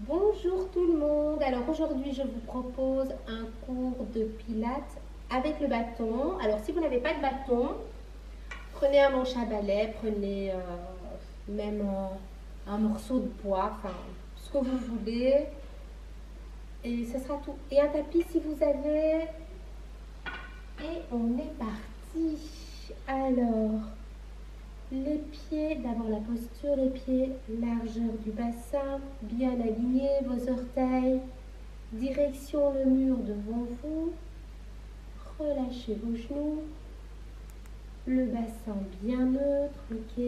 Bonjour tout le monde. Alors aujourd'hui je vous propose un cours de pilates avec le bâton. Alors si vous n'avez pas de bâton, prenez un manche à balai, prenez même un morceau de bois, enfin ce que vous voulez. Et ce sera tout. Et un tapis si vous avez. Et on est parti. Alors, les pieds, d'abord la posture, les pieds, largeur du bassin, bien alignés, vos orteils, direction le mur devant vous, relâchez vos genoux, le bassin bien neutre, ok,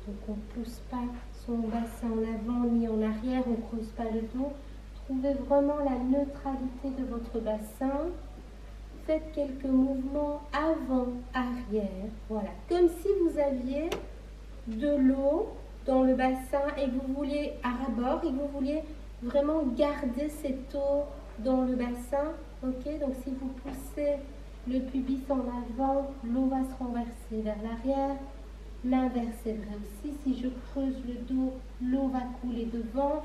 donc on ne pousse pas son bassin en avant ni en arrière, on ne creuse pas le dos, trouvez vraiment la neutralité de votre bassin. Faites quelques mouvements avant, arrière, voilà, comme si vous aviez de l'eau dans le bassin et que vous vouliez à ras-bord et que vous vouliez vraiment garder cette eau dans le bassin, ok. Donc si vous poussez le pubis en avant, l'eau va se renverser vers l'arrière. L'inverse est vrai aussi, si je creuse le dos, l'eau va couler devant.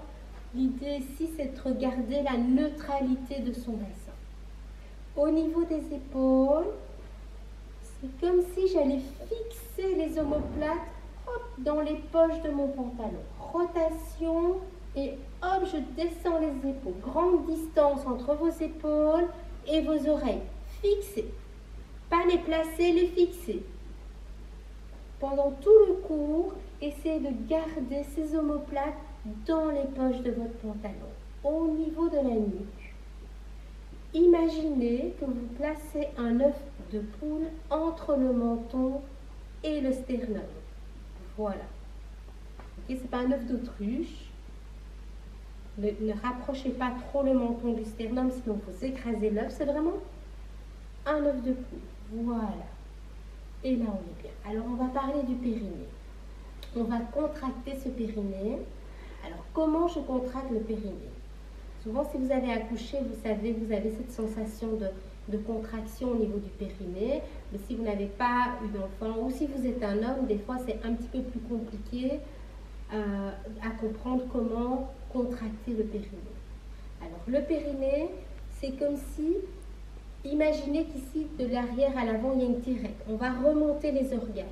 L'idée ici, c'est de regarder la neutralité de son bassin. Au niveau des épaules, c'est comme si j'allais fixer les omoplates dans les poches de mon pantalon. Rotation et hop, je descends les épaules. Grande distance entre vos épaules et vos oreilles. Fixez. Pas les placer, les fixer. Pendant tout le cours, essayez de garder ces omoplates dans les poches de votre pantalon, au niveau de la nuque. Imaginez que vous placez un œuf de poule entre le menton et le sternum. Voilà. Okay, ce n'est pas un œuf d'autruche. Ne rapprochez pas trop le menton du sternum, sinon vous écrasez l'œuf. C'est vraiment un œuf de poule. Voilà. Et là, on est bien. Alors, on va parler du périnée. On va contracter ce périnée. Alors, comment je contracte le périnée? Souvent, si vous avez accouché, vous savez, vous avez cette sensation de contraction au niveau du périnée. Mais si vous n'avez pas eu d'enfant ou si vous êtes un homme, des fois, c'est un petit peu plus compliqué à comprendre comment contracter le périnée. Alors, le périnée, c'est comme si, imaginez qu'ici, de l'arrière à l'avant, il y a une tirette. On va remonter les organes.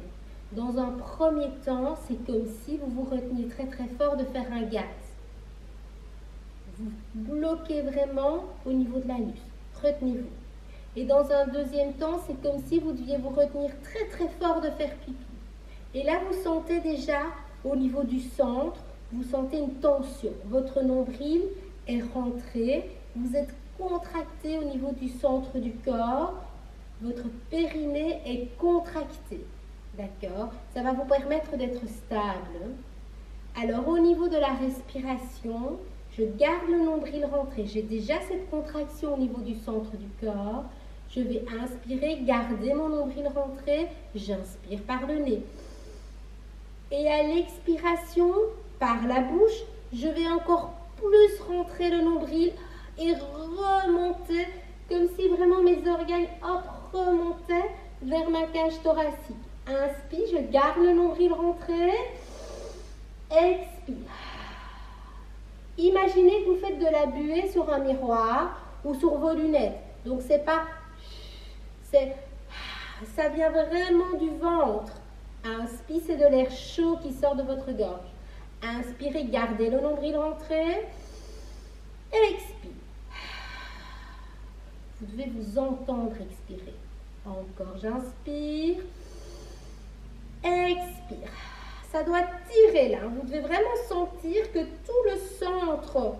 Dans un premier temps, c'est comme si vous vous reteniez très très fort de faire un gaz. Vous bloquez vraiment au niveau de l'anus. Retenez-vous. Et dans un deuxième temps, c'est comme si vous deviez vous retenir très très fort de faire pipi. Et là, vous sentez déjà au niveau du centre, vous sentez une tension. Votre nombril est rentré, vous êtes contracté au niveau du centre du corps, votre périnée est contracté. D'accord? Ça va vous permettre d'être stable. Alors, au niveau de la respiration, je garde le nombril rentré. J'ai déjà cette contraction au niveau du centre du corps. Je vais inspirer, garder mon nombril rentré. J'inspire par le nez. Et à l'expiration, par la bouche, je vais encore plus rentrer le nombril et remonter, comme si vraiment mes organes remontaient vers ma cage thoracique. Inspire, je garde le nombril rentré. Expire. Imaginez que vous faites de la buée sur un miroir ou sur vos lunettes. Donc c'est pas, ça vient vraiment du ventre. Inspire, c'est de l'air chaud qui sort de votre gorge. Inspirez, gardez le nombril rentré. Expire. Vous devez vous entendre expirer. Encore, j'inspire. Expire. Ça doit tirer là. Vous devez vraiment sentir que tout le centre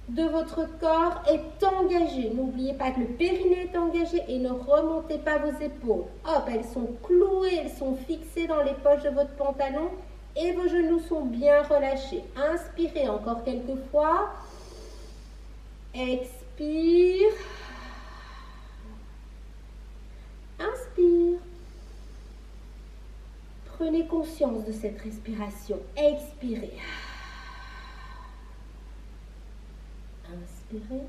de votre corps est engagé. N'oubliez pas que le périnée est engagé et ne remontez pas vos épaules. Hop, elles sont clouées, elles sont fixées dans les poches de votre pantalon et vos genoux sont bien relâchés. Inspirez encore quelques fois. Expire. Inspire. Prenez conscience de cette respiration. Expirez. Inspirez.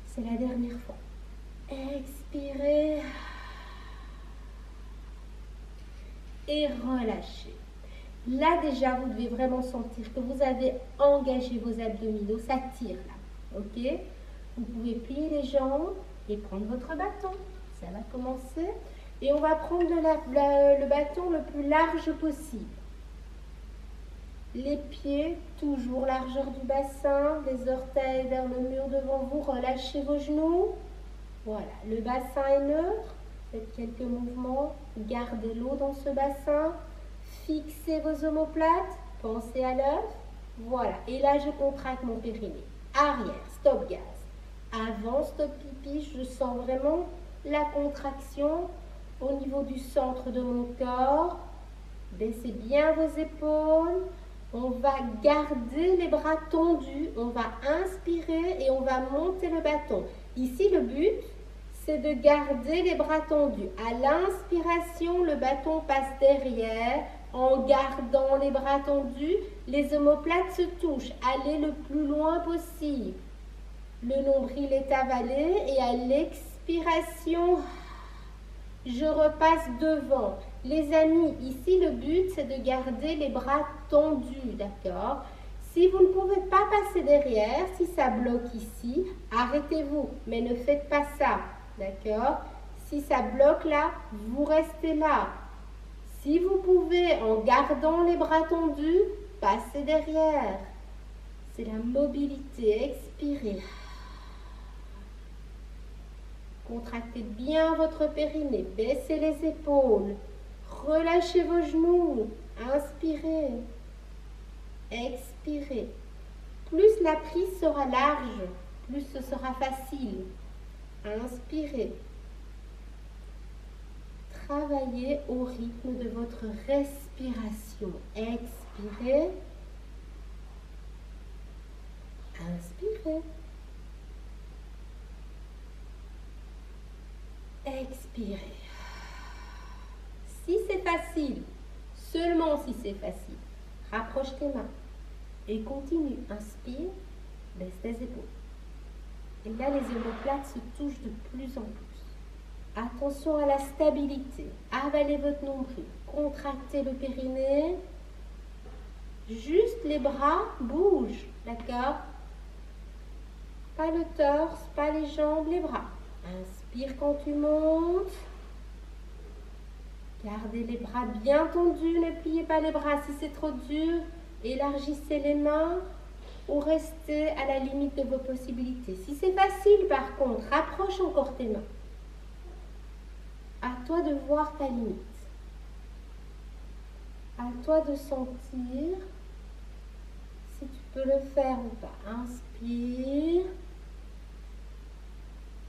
C'est la dernière fois. Expirez. Et relâchez. Là déjà, vous devez vraiment sentir que vous avez engagé vos abdominaux, ça tire là, ok? Vous pouvez plier les jambes et prendre votre bâton, ça va commencer. Et on va prendre le bâton le plus large possible. Les pieds, toujours largeur du bassin, les orteils vers le mur devant vous, relâchez vos genoux. Voilà, le bassin est neutre, faites quelques mouvements, gardez l'eau dans ce bassin. Fixez vos omoplates, pensez à l'œuf. Voilà, et là je contracte mon périnée. Arrière, stop gaz. Avant, stop pipi, je sens vraiment la contraction au niveau du centre de mon corps. Baissez bien vos épaules. On va garder les bras tendus. On va inspirer et on va monter le bâton. Ici, le but, c'est de garder les bras tendus. À l'inspiration, le bâton passe derrière. En gardant les bras tendus, les omoplates se touchent. Allez le plus loin possible. Le nombril est avalé et à l'expiration, je repasse devant. Les amis, ici le but c'est de garder les bras tendus, d'accord? Si vous ne pouvez pas passer derrière, si ça bloque ici, arrêtez-vous, mais ne faites pas ça, d'accord? Si ça bloque là, vous restez là. Si vous pouvez, en gardant les bras tendus, passez derrière. C'est la mobilité, expirez. Contractez bien votre périnée, baissez les épaules, relâchez vos genoux, inspirez, expirez. Plus la prise sera large, plus ce sera facile. Inspirez. Travaillez au rythme de votre respiration. Expirez. Inspirez. Expirez. Si c'est facile, seulement si c'est facile, rapproche tes mains et continue. Inspire, baisse tes épaules. Et là, les omoplates se touchent de plus en plus. Attention à la stabilité. Avalez votre nombril. Contractez le périnée. Juste les bras bougent, d'accord? Pas le torse, pas les jambes, les bras. Inspire quand tu montes. Gardez les bras bien tendus, ne pliez pas les bras si c'est trop dur. Élargissez les mains ou restez à la limite de vos possibilités. Si c'est facile par contre, rapproche encore tes mains. À toi de voir ta limite. À toi de sentir si tu peux le faire ou pas. Inspire.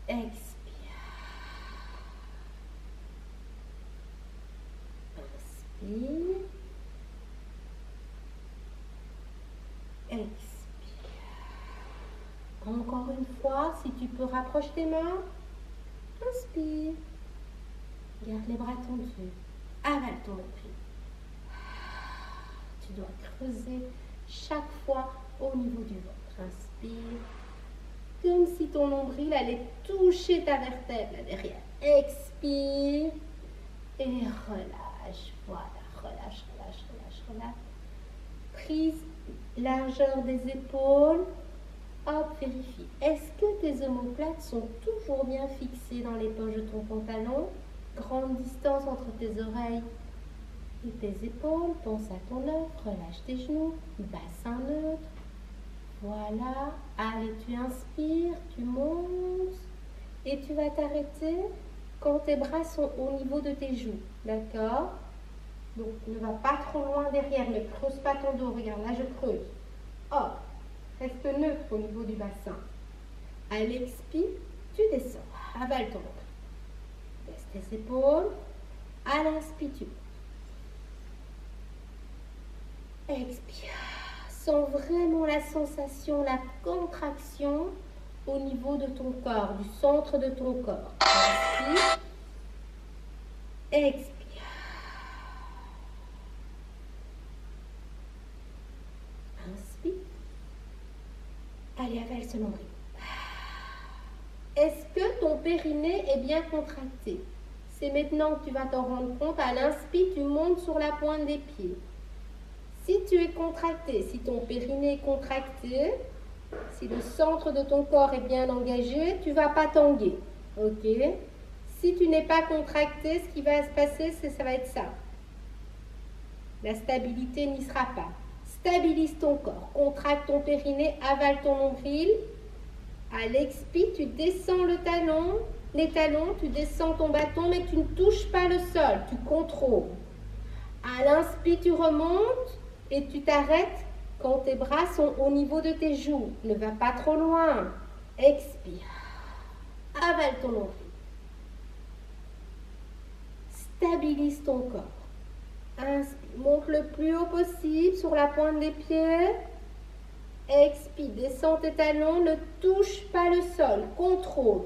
Expire. Inspire. Expire. Encore une fois, si tu peux, rapproche tes mains. Inspire. Garde les bras tendus. Avale ton nombril. Tu dois creuser chaque fois au niveau du ventre. Inspire. Comme si ton nombril allait toucher ta vertèbre là derrière. Expire. Et relâche. Voilà. Relâche, relâche, relâche, relâche. Prise, largeur des épaules. Hop, vérifie. Est-ce que tes omoplates sont toujours bien fixées dans les poches de ton pantalon? Grande distance entre tes oreilles et tes épaules. Pense à ton œuf. Relâche tes genoux. Bassin neutre. Voilà. Allez, tu inspires. Tu montes. Et tu vas t'arrêter quand tes bras sont au niveau de tes joues. D'accord? Donc, ne va pas trop loin derrière. Ne creuse pas ton dos. Regarde, là, je creuse. Hop. Reste neutre au niveau du bassin. À l'expire, tu descends. Avale ton ventre. Baisse tes épaules. À l'inspire, tu montes. Expire. Sens vraiment la sensation, la contraction au niveau de ton corps, du centre de ton corps. Inspire. Expire. Inspire. Allez, avale ce nombril. Est-ce que ton périnée est bien contracté? C'est maintenant que tu vas t'en rendre compte. À l'inspire, tu montes sur la pointe des pieds. si tu es contracté, si ton périnée est contracté, si le centre de ton corps est bien engagé, tu ne vas pas tanguer. Ok? Si tu n'es pas contracté, ce qui va se passer, ça va être ça. La stabilité n'y sera pas. Stabilise ton corps. Contracte ton périnée, avale ton nombril. À l'expi, tu descends les talons, tu descends ton bâton, mais tu ne touches pas le sol. Tu contrôles. À l'inspi, tu remontes et tu t'arrêtes quand tes bras sont au niveau de tes joues. Ne va pas trop loin. Expire. Avale ton nombril. Stabilise ton corps. Inspire. Monte le plus haut possible sur la pointe des pieds. Expire. Descends tes talons. Ne touche pas le sol. Contrôle.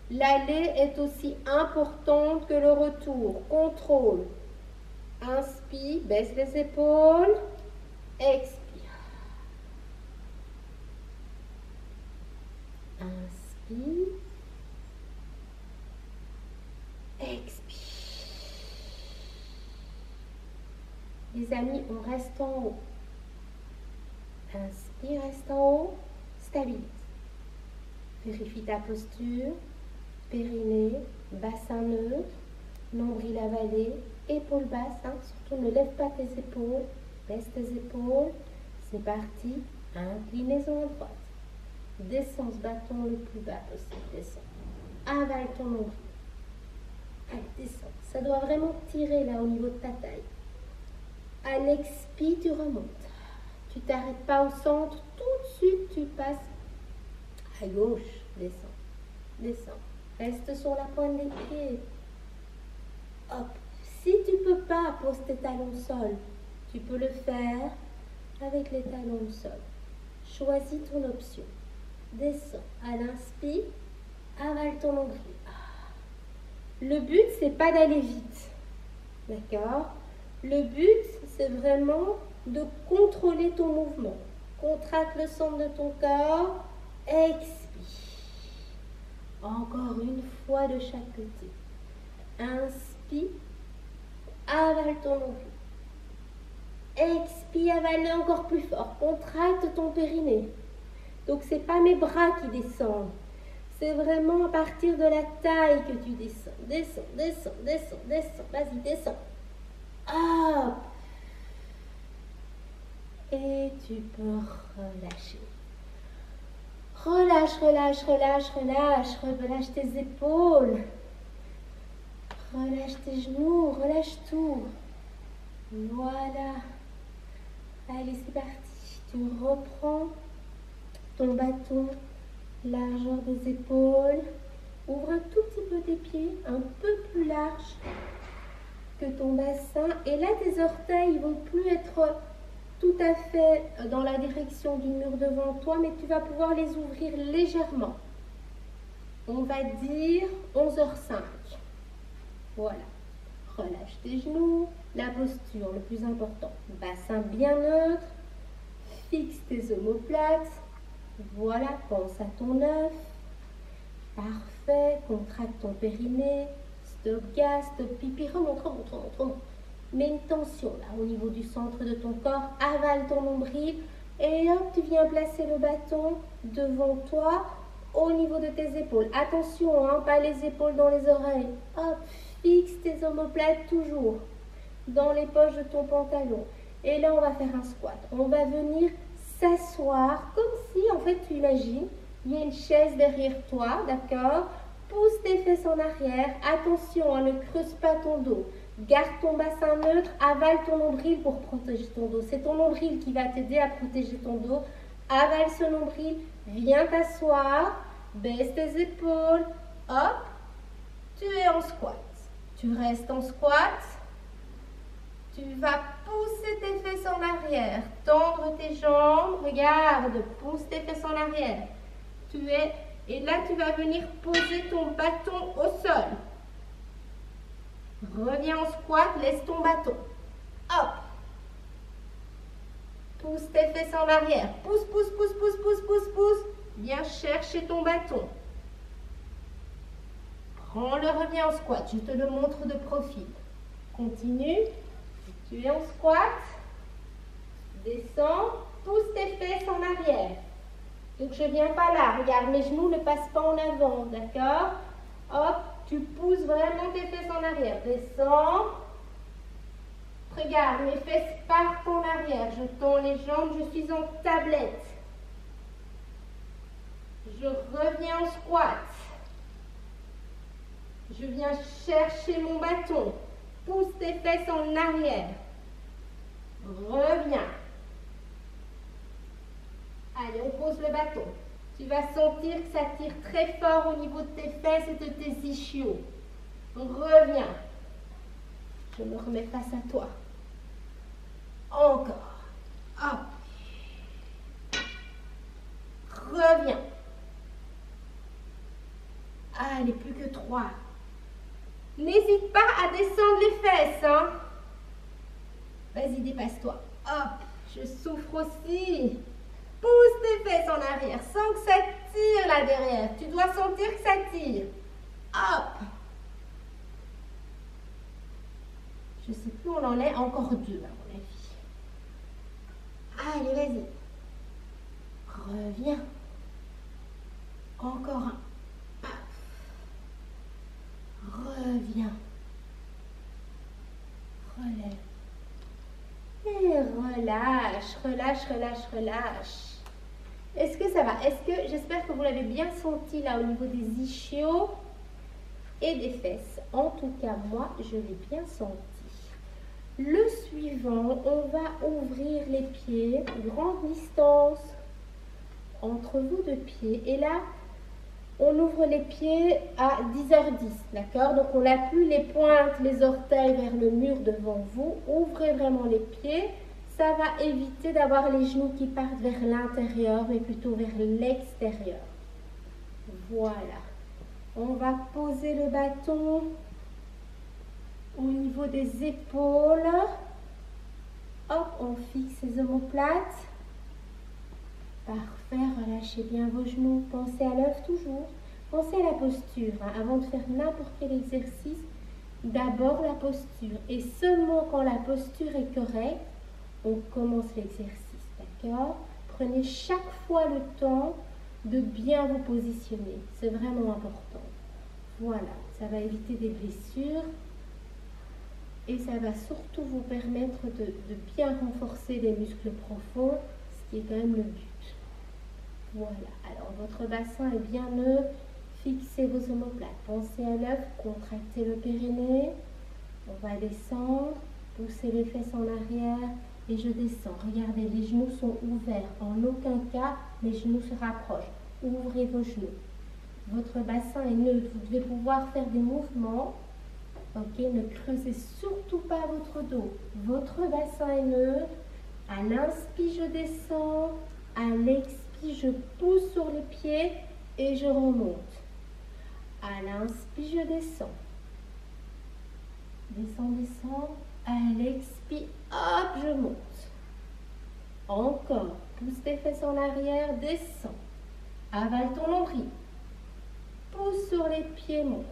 L'aller est aussi importante que le retour. Contrôle. Inspire. Baisse les épaules. Expire. Inspire. Expire. Les amis, on reste en haut. Inspire, reste en haut. Stabilise. Vérifie ta posture. Périnée, bassin neutre, nombril avalé, épaules basses. Surtout ne lève pas tes épaules. Baisse tes épaules. C'est parti. Inclinaison à droite. Descends ce bâton le plus bas possible. Descends. Avale ton nombril. Allez, descends. Ça doit vraiment tirer là au niveau de ta taille. À l'expi, tu remontes. Tu ne t'arrêtes pas au centre. Tout de suite, tu passes à gauche. Descends. Descends. Reste sur la pointe des pieds. Hop. Si tu ne peux pas, pose tes talons au sol. Tu peux le faire avec les talons au sol. Choisis ton option. Descends. À l'inspire, avale ton nombril. Le but, c'est pas d'aller vite. D'accord? Le but, c'est vraiment de contrôler ton mouvement. Contracte le centre de ton corps. Expire. Encore une fois de chaque côté. Inspire. Avale ton nombril. Expire, avale encore plus fort. Contracte ton périnée. Donc, ce n'est pas mes bras qui descendent. C'est vraiment à partir de la taille que tu descends. Descends, descends, descends, descends. Vas-y, descends. Hop. Et tu peux relâcher. Relâche, relâche, relâche, relâche. Relâche tes épaules. Relâche tes genoux. Relâche tout. Voilà. Allez, c'est parti. Tu reprends ton bâton, largeur des épaules. Ouvre un tout petit peu tes pieds, un peu plus large que ton bassin. Et là, tes orteils ne vont plus être tout à fait dans la direction du mur devant toi, mais tu vas pouvoir les ouvrir légèrement. On va dire 11h05. Voilà. Relâche tes genoux. La posture, le plus important. Bassin bien neutre. Fixe tes omoplates. Voilà, pense à ton œuf. Parfait. Contracte ton périnée. Stop gaz, stop pipi. Remonte, remonte, remonte, remonte. Mets une tension là au niveau du centre de ton corps. Avale ton nombril. Et hop, tu viens placer le bâton devant toi au niveau de tes épaules. Attention, hein, pas les épaules dans les oreilles. Hop, fixe tes omoplates toujours dans les poches de ton pantalon. Et là, on va faire un squat. On va venir s'asseoir comme si, en fait, tu imagines, il y a une chaise derrière toi, d'accord? Pousse tes fesses en arrière. Attention, hein, ne creuse pas ton dos. Garde ton bassin neutre, avale ton nombril pour protéger ton dos. C'est ton nombril qui va t'aider à protéger ton dos. Avale ce nombril, viens t'asseoir, baisse tes épaules, hop, tu es en squat. Tu restes en squat. Tu vas pousser tes fesses en arrière, tendre tes jambes, regarde, pousse tes fesses en arrière. Et là, tu vas venir poser ton bâton au sol. Reviens en squat, laisse ton bâton. Hop. Pousse tes fesses en arrière. Pousse, pousse, pousse, pousse, pousse, pousse, pousse. Viens chercher ton bâton. Prends-le, reviens en squat. Je te le montre de profil. Continue. Tu es en squat. Descends, pousse tes fesses en arrière. Donc je ne viens pas là, regarde, mes genoux ne passent pas en avant, d'accord? Hop, tu pousses vraiment tes fesses en arrière. Descends. Regarde, mes fesses partent en arrière. Je tends les jambes, je suis en tablette. Je reviens en squat. Je viens chercher mon bâton. Pousse tes fesses en arrière. Reviens. Allez, on pose le bâton. Tu vas sentir que ça tire très fort au niveau de tes fesses et de tes ischios. Reviens. Je me remets face à toi. Encore. Hop. Reviens. Allez, plus que 3. N'hésite pas à descendre les fesses. Hein. Vas-y, dépasse-toi. Hop. Je souffre aussi. Pousse tes fesses en arrière. Sens que ça tire là derrière. Tu dois sentir que ça tire. Hop. Je ne sais plus où on en est. Encore 2 à mon avis. Allez, vas-y. Reviens. Encore un. Reviens. Relève. Et relâche, relâche, relâche, relâche. Est-ce que ça va? J'espère que vous l'avez bien senti là au niveau des ischios et des fesses. En tout cas, moi, je l'ai bien senti. Le suivant, on va ouvrir les pieds, grande distance entre vous deux pieds. Et là, on ouvre les pieds à 10h10, d'accord? Donc, on appuie les pointes, les orteils vers le mur devant vous. Ouvrez vraiment les pieds. Ça va éviter d'avoir les genoux qui partent vers l'intérieur, mais plutôt vers l'extérieur. Voilà. On va poser le bâton au niveau des épaules. Hop, on fixe les omoplates. Parfait, relâchez bien vos genoux. Pensez à l'œuf toujours. Pensez à la posture. Hein. Avant de faire n'importe quel exercice, d'abord la posture. Et seulement quand la posture est correcte, on commence l'exercice. D'accord? Prenez chaque fois le temps de bien vous positionner. C'est vraiment important. Voilà, ça va éviter des blessures. Et ça va surtout vous permettre de bien renforcer les muscles profonds, ce qui est quand même le but. Voilà, alors votre bassin est bien neutre, fixez vos omoplates, pensez à l'œuf, contractez le périnée, on va descendre, poussez les fesses en arrière et je descends. Regardez, les genoux sont ouverts, en aucun cas les genoux se rapprochent, ouvrez vos genoux. Votre bassin est neutre, vous devez pouvoir faire des mouvements, ok, ne creusez surtout pas votre dos, votre bassin est neutre, à l'inspire je descends, à l'expire je pousse sur les pieds et je remonte. À l'inspire, je descends. Descends, descends. À l'expire, hop, je monte. Encore. Pousse tes fesses en arrière, descends. Avale ton nombril. Pousse sur les pieds, monte.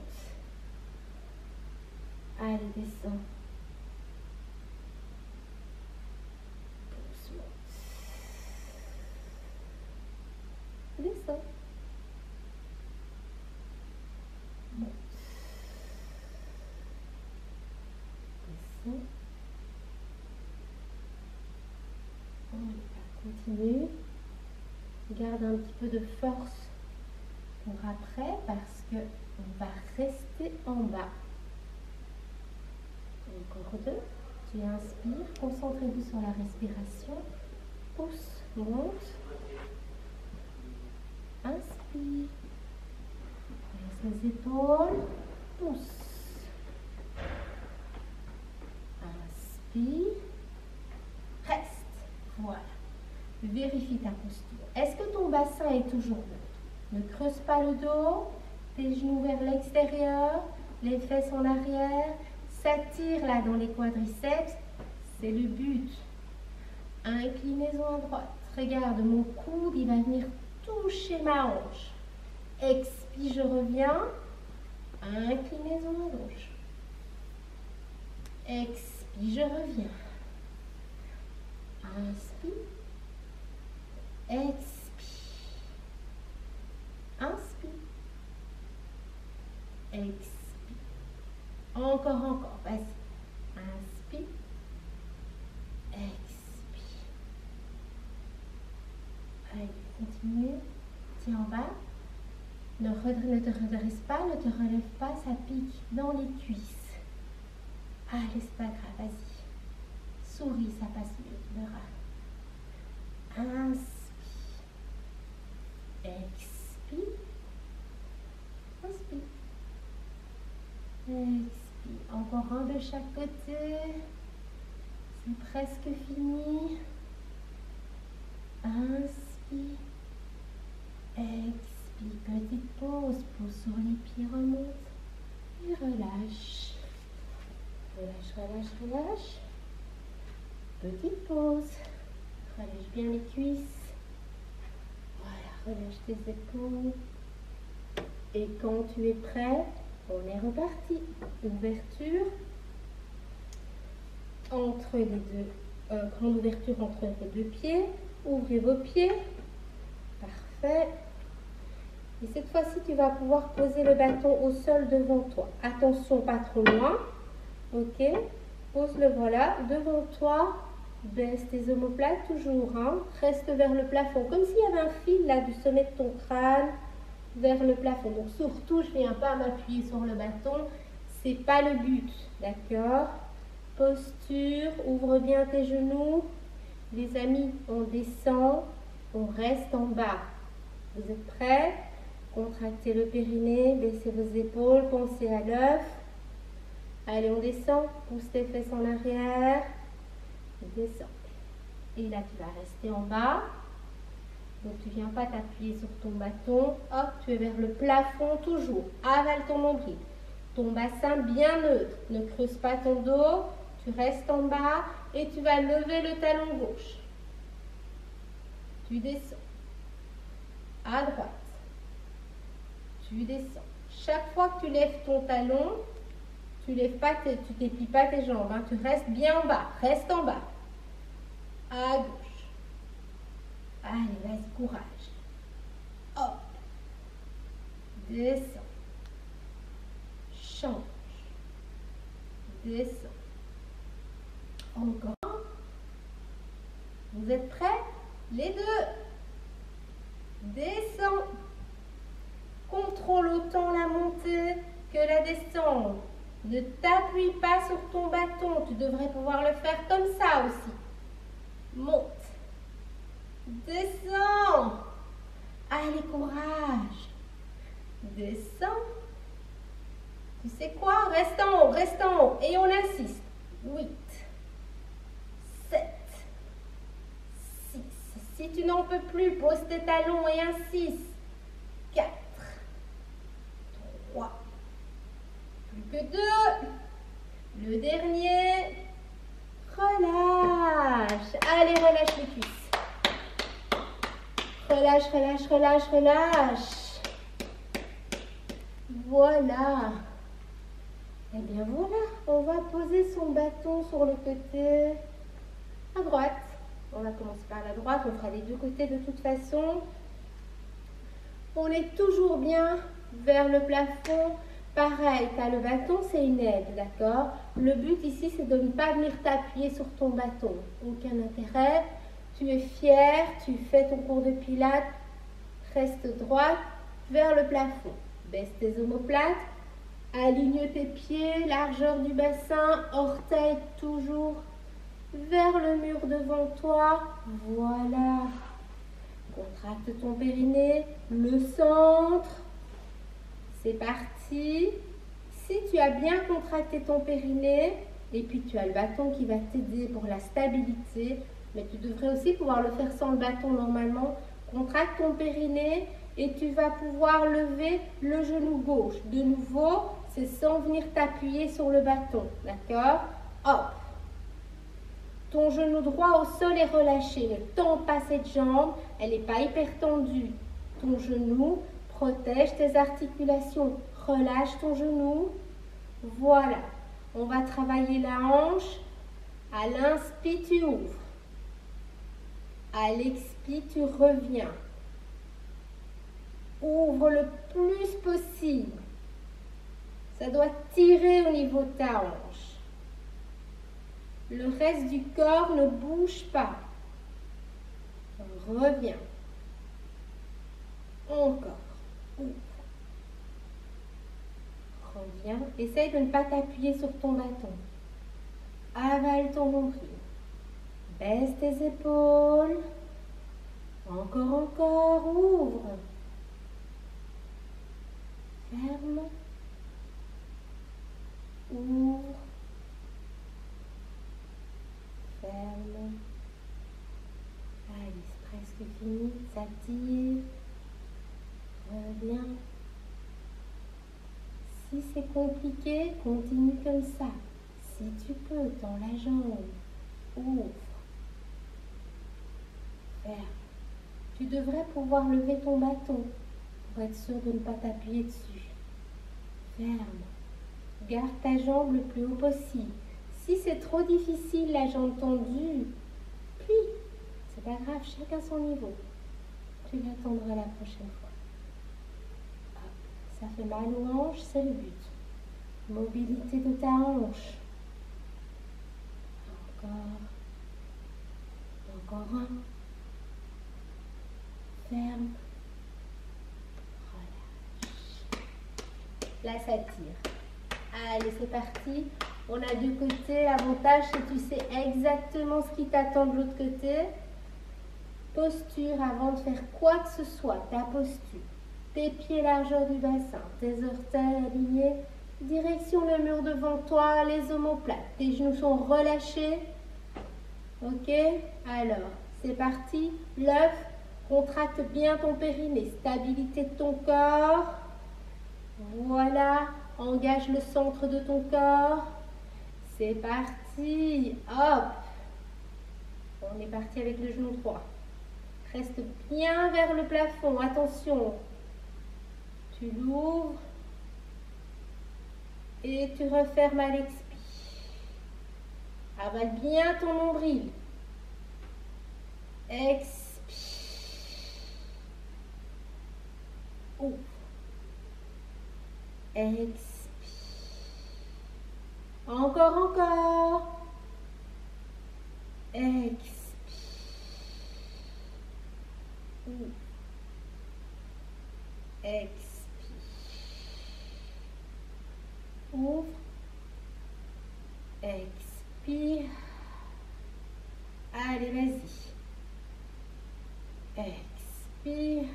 Allez, descends. Descends. Monte. Descends. Continue. Garde un petit peu de force pour après parce que on va rester en bas. Encore 2. Tu inspires. Concentrez-vous sur la respiration. Pousse, monte. Inspire. Laisse les épaules. Pousse. Inspire. Reste. Voilà. Vérifie ta posture. Est-ce que ton bassin est toujours neutre? Ne creuse pas le dos. Tes genoux vers l'extérieur. Les fesses en arrière. S'attire là dans les quadriceps. C'est le but. Inclinaison à droite. Regarde, mon coude, il va venir toucher ma hanche. Expire, je reviens. Inclinaison à gauche. Expire, je reviens. Inspire. Expire. Inspire. Expire. Encore. Vas-y. Inspire. Expire. Allez, continue. Tiens en bas. Ne te redresse pas, ne te relève pas, ça pique dans les cuisses. Allez, c'est pas grave, vas-y. Souris, ça passe mieux, tu verras. Inspire. Expire. Inspire. Expire. Encore un de chaque côté. C'est presque fini. Inspire. Expire. Petite pause sur les pieds, remonte et relâche. Relâche. Petite pause. Relâche bien les cuisses. Voilà, relâche tes épaules. Et quand tu es prêt, on est reparti. Ouverture entre les deux. Grande ouverture entre les deux pieds. Ouvrez vos pieds. Parfait. Et cette fois-ci, tu vas pouvoir poser le bâton au sol devant toi. Attention, pas trop loin. Ok. Pose le voilà devant toi. Baisse tes omoplates toujours. Hein. Reste vers le plafond. Comme s'il y avait un fil là du sommet de ton crâne vers le plafond. Donc surtout, je ne viens pas m'appuyer sur le bâton. Ce n'est pas le but. D'accord. Posture. Ouvre bien tes genoux. Les amis, on descend. On reste en bas. Vous êtes prêts? Contractez le périnée, baissez vos épaules, pensez à l'œuf. Allez, on descend, pousse tes fesses en arrière. Descends. Et là, tu vas rester en bas. Donc, tu ne viens pas t'appuyer sur ton bâton. Hop, tu es vers le plafond toujours. Avale ton nombril. Ton bassin bien neutre. Ne creuse pas ton dos. Tu restes en bas et tu vas lever le talon gauche. Tu descends. À droite. Tu descends. Chaque fois que tu lèves ton talon, tu t'épies pas tes jambes. Hein. Tu restes bien en bas. Reste en bas. À gauche. Allez, vas-y, courage. Hop. Descends. Change. Descends. Encore. Vous êtes prêts? Les deux. Descends. Contrôle autant la montée que la descente. Ne t'appuie pas sur ton bâton. Tu devrais pouvoir le faire comme ça aussi. Monte. Descends. Allez, courage. Descends. Tu sais quoi? Reste en haut, reste en haut. Et on insiste. 8, 7, 6. Si tu n'en peux plus, pose tes talons et insiste. 4, 3, plus que 2. Le dernier. Relâche. Allez, relâche les cuisses. Relâche, relâche, relâche, relâche. Voilà. Et bien voilà, on va poser son bâton sur le côté à droite. On va commencer par la droite, on fera les deux côtés de toute façon. On est toujours bien vers le plafond. Pareil, tu as le bâton, c'est une aide, d'accord? Le but ici, c'est de ne pas venir t'appuyer sur ton bâton. Aucun intérêt. Tu es fier, tu fais ton cours de pilates. Reste droite vers le plafond. Baisse tes omoplates. Aligne tes pieds, largeur du bassin, orteils toujours vers le mur devant toi. Voilà. Contracte ton périnée, le centre. C'est parti. Si tu as bien contracté ton périnée, et puis tu as le bâton qui va t'aider pour la stabilité, mais tu devrais aussi pouvoir le faire sans le bâton normalement. Contracte ton périnée et tu vas pouvoir lever le genou gauche. De nouveau, c'est sans venir t'appuyer sur le bâton. D'accord? Hop. Ton genou droit au sol est relâché. Ne tends pas cette jambe. Elle n'est pas hyper tendue. Ton genou protège tes articulations. Relâche ton genou. Voilà. On va travailler la hanche. À l'inspire, tu ouvres. À l'expire, tu reviens. Ouvre le plus possible. Ça doit tirer au niveau de ta hanche. Le reste du corps ne bouge pas. Reviens. Encore. Ouvre. Reviens. Essaye de ne pas t'appuyer sur ton bâton. Avale ton nombril. Baisse tes épaules. Encore. Ouvre. Ferme. Ouvre. Ferme. Allez, c'est presque fini. Ça tire. Reviens. Si c'est compliqué, continue comme ça. Si tu peux, tends la jambe. Ouvre. Ferme. Tu devrais pouvoir lever ton bâton pour être sûr de ne pas t'appuyer dessus. Ferme. Garde ta jambe le plus haut possible. Si c'est trop difficile, la jambe tendue, puis, c'est pas grave, chacun son niveau. Tu l'attendras la prochaine fois. Hop. Ça fait mal aux hanches, c'est le but. Mobilité de ta hanche. Encore un. Ferme. Relâche. Là, ça tire. Allez, c'est parti. On a deux côtés. L'avantage, c'est que tu sais exactement ce qui t'attend de l'autre côté. Posture avant de faire quoi que ce soit. Ta posture. Tes pieds largeur du bassin. Tes orteils alignés. Direction le mur devant toi. Les omoplates. Tes genoux sont relâchés. Ok? Alors, c'est parti. Lève. Contracte bien ton périnée. Stabilité de ton corps. Voilà. Engage le centre de ton corps. C'est parti. Hop. On est parti avec le genou droit. Reste bien vers le plafond. Attention. Tu l'ouvres. Et tu refermes à l'expire. Avale bien ton nombril. Expire. Ouvre. Expire. Encore. Expire. Ouvre. Expire. Ouvre. Expire. Allez, vas-y. Expire.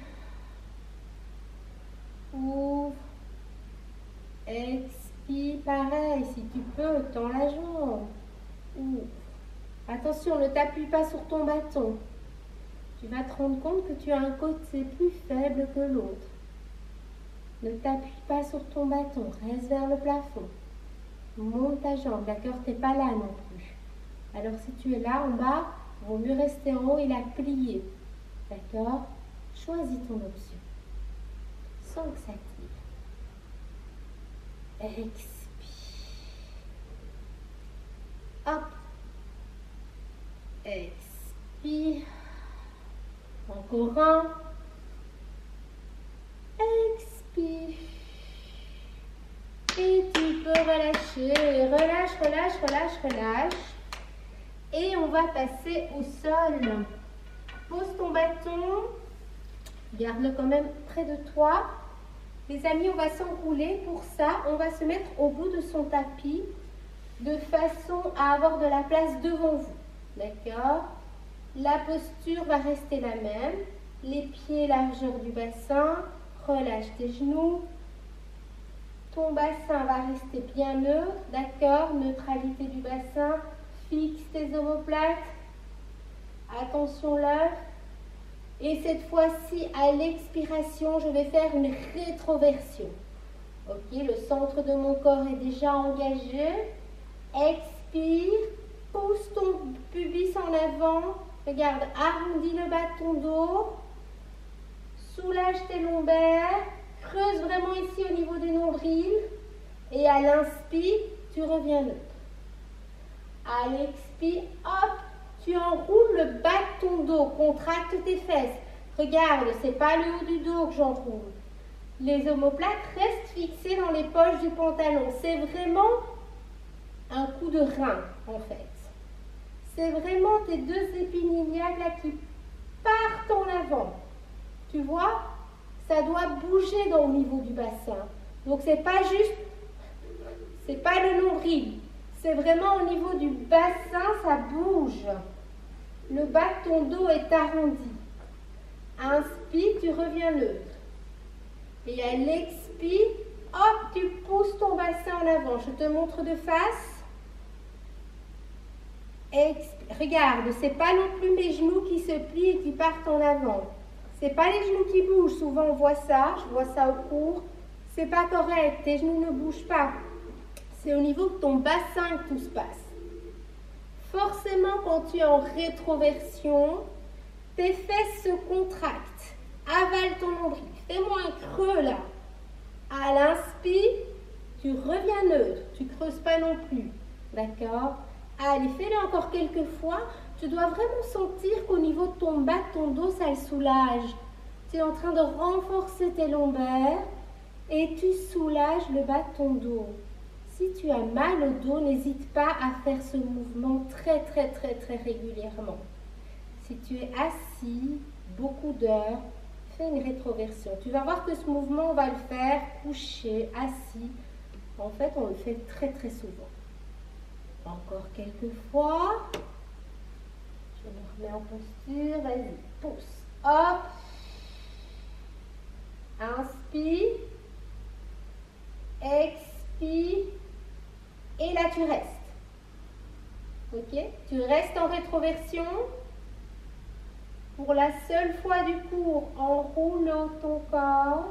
Ouvre. Expire. Pareil, si tu peux, tends la jambe. Ouvre. Attention, ne t'appuie pas sur ton bâton. Tu vas te rendre compte que tu as un côté plus faible que l'autre. Ne t'appuie pas sur ton bâton. Reste vers le plafond. Monte ta jambe. D'accord? Tu n'es pas là non plus. Alors, si tu es là en bas, il vaut mieux rester en haut et la plier. D'accord? Choisis ton option. Sans que ça tire. Expire. Hop. Expire. Encore un. Expire. Et tu peux relâcher. Relâche. Et on va passer au sol. Pose ton bâton. Garde-le quand même près de toi. Les amis, on va s'enrouler. Pour ça, on va se mettre au bout de son tapis de façon à avoir de la place devant vous. D'accord? La posture va rester la même. Les pieds largeur du bassin. Relâche tes genoux. Ton bassin va rester bien neutre. D'accord? Neutralité du bassin. Fixe tes omoplates. Attention là. Et cette fois-ci, à l'expiration, je vais faire une rétroversion. Ok, le centre de mon corps est déjà engagé. Expire, pousse ton pubis en avant. Regarde, arrondis le bas de ton dos. Soulage tes lombaires. Creuse vraiment ici au niveau du nombril. Et à l'inspire, tu reviens neutre. À l'expire, hop, tu enroules le bas de ton dos, contracte tes fesses. Regarde, c'est pas le haut du dos que j'enroule. Les omoplates restent fixées dans les poches du pantalon. C'est vraiment un coup de rein, en fait. C'est vraiment tes deux épines iliaques là qui partent en avant. Tu vois, ça doit bouger au niveau du bassin. Donc, c'est pas juste, c'est pas le nombril. C'est vraiment au niveau du bassin, ça bouge. Le bas de ton dos est arrondi. Inspire, tu reviens neutre. Et à l'expire, hop, tu pousses ton bassin en avant. Je te montre de face. Expire. Regarde, c'est pas non plus mes genoux qui se plient et qui partent en avant. C'est pas les genoux qui bougent. Souvent on voit ça, je vois ça au cours. C'est pas correct, tes genoux ne bougent pas. C'est au niveau de ton bassin que tout se passe. Forcément, quand tu es en rétroversion, tes fesses se contractent. Avale ton nombril. Fais-moi un creux là. À l'inspire, tu reviens neutre. Tu ne creuses pas non plus. D'accord? Allez, fais-le encore quelques fois. Tu dois vraiment sentir qu'au niveau de ton bas, de ton dos, ça le soulage. Tu es en train de renforcer tes lombaires et tu soulages le bas de ton dos. Si tu as mal au dos, n'hésite pas à faire ce mouvement très régulièrement. Si tu es assis beaucoup d'heures, fais une rétroversion. Tu vas voir que ce mouvement, on va le faire couché, assis. En fait, on le fait très souvent. Encore quelques fois. Je me remets en posture. Vas-y, pousse. Hop. Inspire. Expire. Et là, tu restes. Ok? Tu restes en rétroversion. Pour la seule fois du cours, enroule ton corps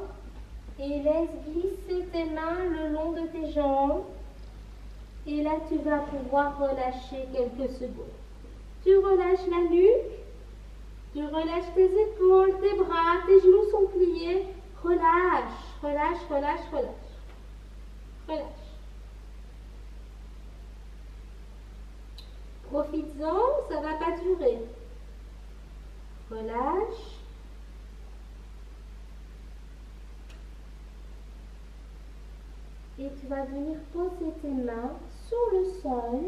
et laisse glisser tes mains le long de tes jambes. Et là, tu vas pouvoir relâcher quelques secondes. Tu relâches la nuque, tu relâches tes épaules, tes bras, tes genoux sont pliés. Relâche, relâche, relâche, relâche. Relâche. Profites-en, ça ne va pas durer. Relâche. Et tu vas venir poser tes mains sur le sol,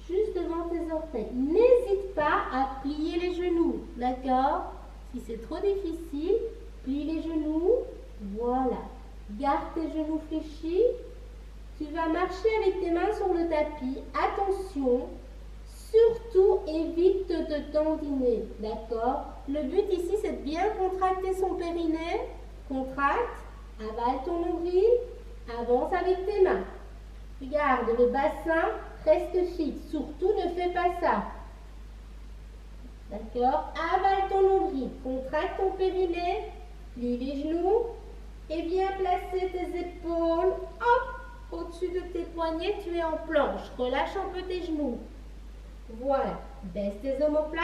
juste devant tes orteils. N'hésite pas à plier les genoux, d'accord? Si c'est trop difficile, plie les genoux. Voilà. Garde tes genoux fléchis. Tu vas marcher avec tes mains sur le tapis. Attention. Surtout, évite de te tendiner, d'accord? Le but ici, c'est de bien contracter son périnée. Contracte, avale ton nombril, avance avec tes mains. Regarde, le bassin reste fixe. Surtout, ne fais pas ça. D'accord? Avale ton nombril, contracte ton périnée, plie les genoux et viens placer tes épaules. Hop! Au-dessus de tes poignets, tu es en planche. Relâche un peu tes genoux. Voilà, baisse tes omoplates,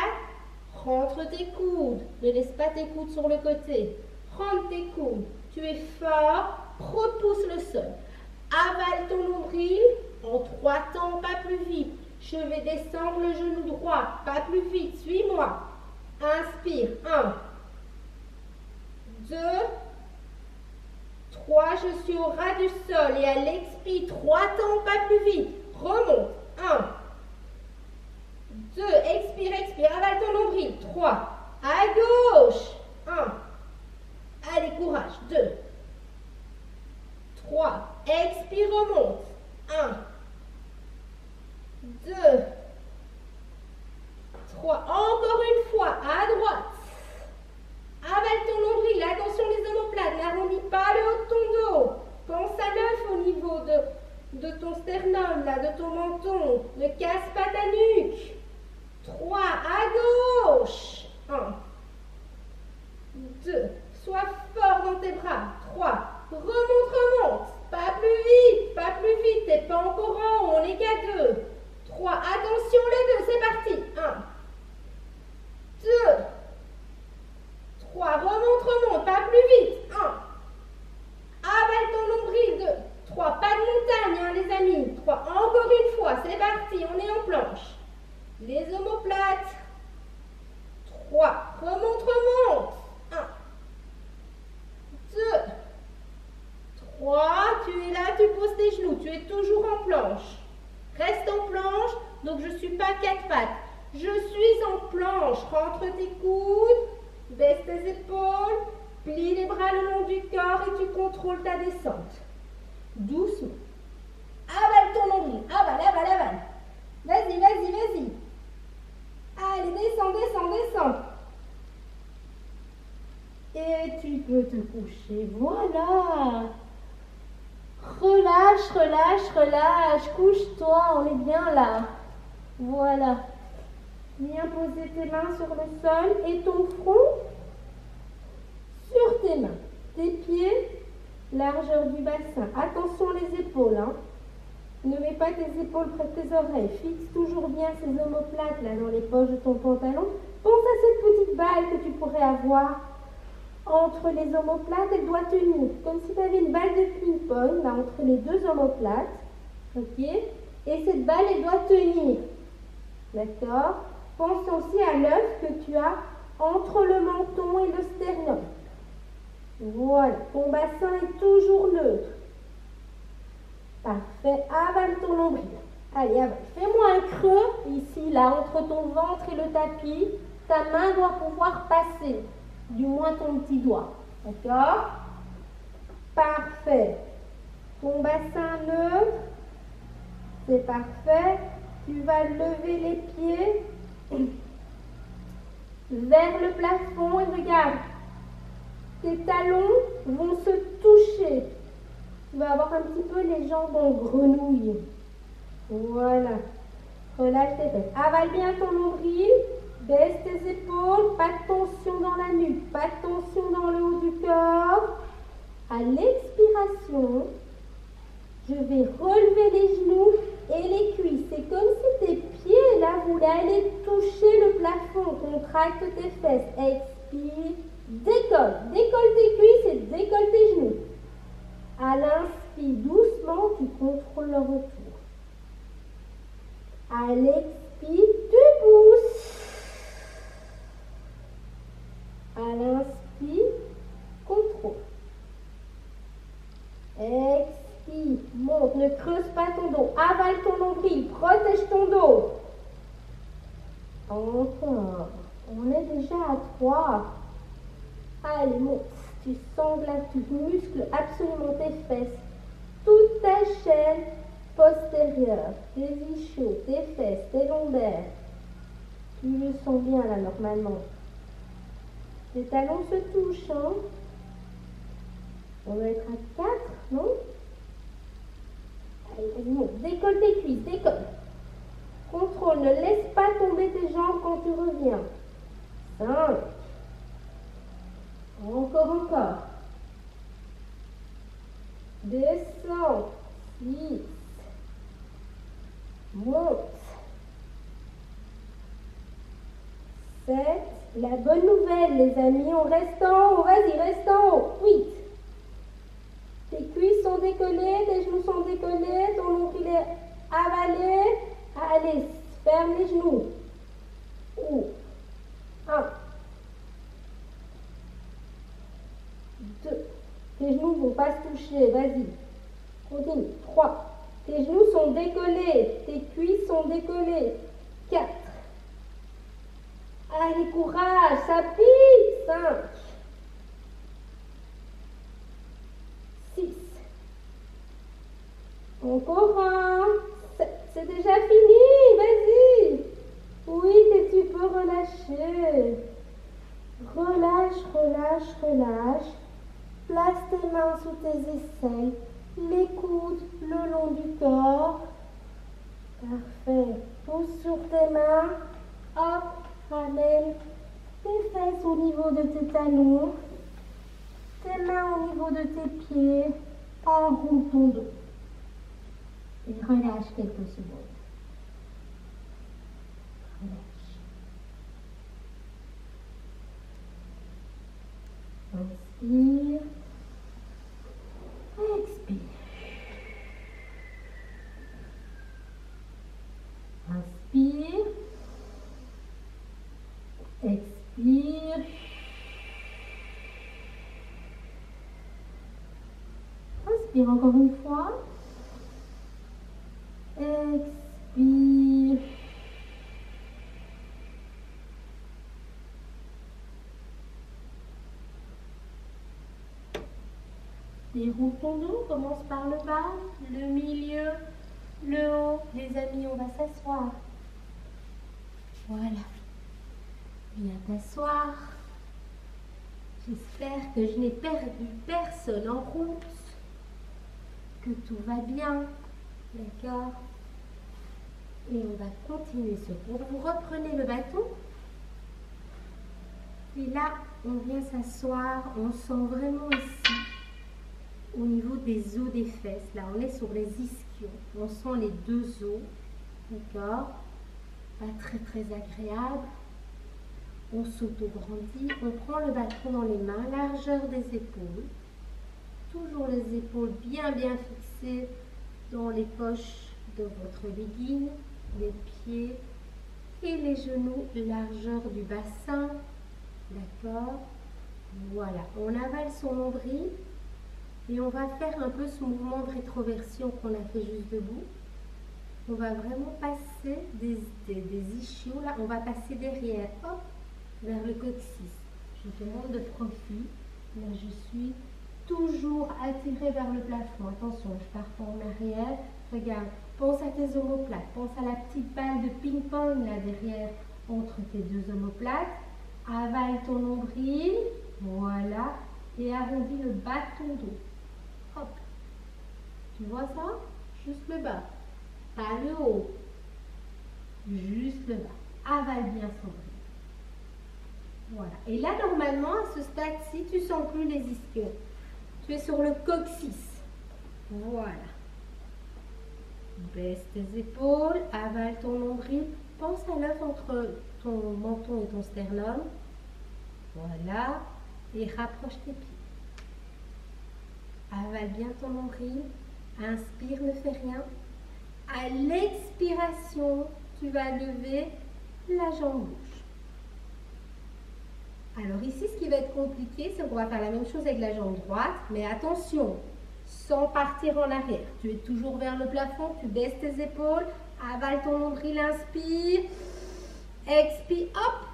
rentre tes coudes, ne laisse pas tes coudes sur le côté, rentre tes coudes, tu es fort, repousse le sol, avale ton nombril, en 3 temps, pas plus vite, je vais descendre le genou droit, pas plus vite, suis-moi, inspire, 1, 2, 3, je suis au ras du sol et à l'expire, 3 temps, pas plus vite, remonte, 1, 2, expire, expire, avale ton nombril. 3, à gauche. 1, allez, courage. 2, 3, expire, remonte. 1, 2, 3, encore une fois, à droite. Avale ton nombril, attention les omoplates, n'arrondis pas le haut de ton dos. Pense à l'œuf au niveau de ton sternum, là, de ton menton. Ne casse pas ta nuque. 3, à gauche. 1, 2, sois fort dans tes bras. 3, remonte. Pas plus vite, t'es pas encore en haut, on n'est qu'à 2. 3, attention les deux, c'est parti. 1, 2, 3, remonte, pas plus vite. 1, avale ton nombril. 2, 3, pas de montagne, hein, les amis. 3, encore une fois, c'est parti, on est en planche. Les omoplates 3, tu es là, tu poses tes genoux, tu es toujours en planche. Reste en planche, donc je ne suis pas quatre pattes. Je suis en planche, rentre tes coudes, baisse tes épaules, plie les bras le long du corps et tu contrôles ta descente. Doucement. Avale ton nombril, avale, avale, avale. Vas-y, vas-y, vas-y. Allez, descends, descends, descends. Et tu peux te coucher, voilà. Relâche, relâche, relâche. Couche-toi, on est bien là. Voilà. Viens poser tes mains sur le sol et ton front sur tes mains. Tes pieds, largeur du bassin. Attention les épaules, hein. Ne mets pas tes épaules près de tes oreilles. Fixe toujours bien ces omoplates là dans les poches de ton pantalon. Pense à cette petite balle que tu pourrais avoir entre les omoplates. Elle doit tenir. Comme si tu avais une balle de ping-pong là entre les deux omoplates. Ok? Et cette balle, elle doit tenir. D'accord? Pense aussi à l'œuf que tu as entre le menton et le sternum. Voilà. Ton bassin est toujours neutre. Parfait. Avale ton nombril. Allez, avale. Fais-moi un creux ici, là, entre ton ventre et le tapis. Ta main doit pouvoir passer. Du moins ton petit doigt. D'accord? Parfait. Ton bassin neutre. C'est parfait. Tu vas lever les pieds vers le plafond et regarde. Tes talons vont se toucher. Tu vas avoir un petit peu les jambes en grenouille. Voilà. Relâche tes fesses. Avale bien ton nombril. Baisse tes épaules. Pas de tension dans la nuque. Pas de tension dans le haut du corps. À l'expiration, je vais relever les genoux et les cuisses. C'est comme si tes pieds, là, voulaient aller toucher le plafond. Contracte tes fesses. Expire. Décolle. Décolle tes cuisses et décolle tes genoux. À l'inspire, doucement, tu contrôles le retour. À l'expire, tu pousses. À l'inspire, contrôle. Expire, monte, ne creuse pas ton dos. Avale ton nombril, protège ton dos. Encore. On est déjà à 3. Allez, monte. Tu sangles, tu muscles absolument tes fesses. Toute ta chaîne postérieure, tes ischios, tes fesses, tes lombaires. Tu le sens bien là normalement. Tes talons se touchent, hein? On va être à 4, non? Allez, vas-y, monte. Décolle tes cuisses, décolle. Contrôle, ne laisse pas tomber tes jambes quand tu reviens. 5. Encore. Descends. 6. Monte. 7. La bonne nouvelle, les amis, on reste en haut. Vas-y, reste en haut. 8. Tes cuisses sont décollées, tes genoux sont décollés, ton nombril est avalé. Allez, ferme les genoux. 1. 2. Tes genoux ne vont pas se toucher, vas-y. Continue. 3. Tes genoux sont décollés, tes cuisses sont décollées. 4. Allez, courage, ça pique. 5. 6. Encore 1. 7. C'est déjà fini, vas-y. Oui, tu peux relâcher. Relâche, relâche, relâche. Place tes mains sous tes aisselles, les coudes le long du corps. Parfait. Pousse sur tes mains. Hop, ramène tes fesses au niveau de tes talons. Tes mains au niveau de tes pieds. Enroule ton dos. Et relâche quelques secondes. Relâche. Inspire. Expire. Inspire. Expire. Inspire. Inspire encore une fois. Expire. Déroule ton dos, commence par le bas, le milieu, le haut. Les amis, on va s'asseoir. Voilà. Viens t'asseoir. J'espère que je n'ai perdu personne en route, que tout va bien, d'accord? Et on va continuer ce cours. Vous reprenez le bâton. Et là, on vient s'asseoir. On sent vraiment ici, au niveau des os des fesses. Là, on est sur les ischions. On sent les deux os, d'accord? Pas très très agréable. On s'auto-grandit, on prend le bâton dans les mains, largeur des épaules. Toujours les épaules bien fixées dans les poches de votre legging, les pieds et les genoux, largeur du bassin. D'accord? Voilà, on avale son nombril et on va faire un peu ce mouvement de rétroversion qu'on a fait juste debout. On va vraiment passer des ischios, là, on va passer derrière, hop, vers le coccyx. Je demande de profil. Là, je suis toujours attirée vers le plafond. Attention, je pars pas en arrière. Regarde, pense à tes omoplates. Pense à la petite balle de ping-pong là derrière, entre tes deux omoplates. Avale ton nombril. Voilà. Et arrondis le bas de ton dos. Hop. Tu vois ça? Juste le bas. Pas le haut. Juste le bas. Avale bien son nombril. Voilà. Et là, normalement, à ce stade-ci, tu ne sens plus les ischions. Tu es sur le coccyx. Voilà. Baisse tes épaules, avale ton nombril. Pense à l'œuf entre ton menton et ton sternum. Voilà. Et rapproche tes pieds. Avale bien ton nombril. Inspire, ne fais rien. À l'expiration, tu vas lever la jambe gauche. Alors ici, ce qui va être compliqué, c'est qu'on va faire la même chose avec la jambe droite, mais attention, sans partir en arrière. Tu es toujours vers le plafond, tu baisses tes épaules, avale ton nombril, inspire, expire, hop,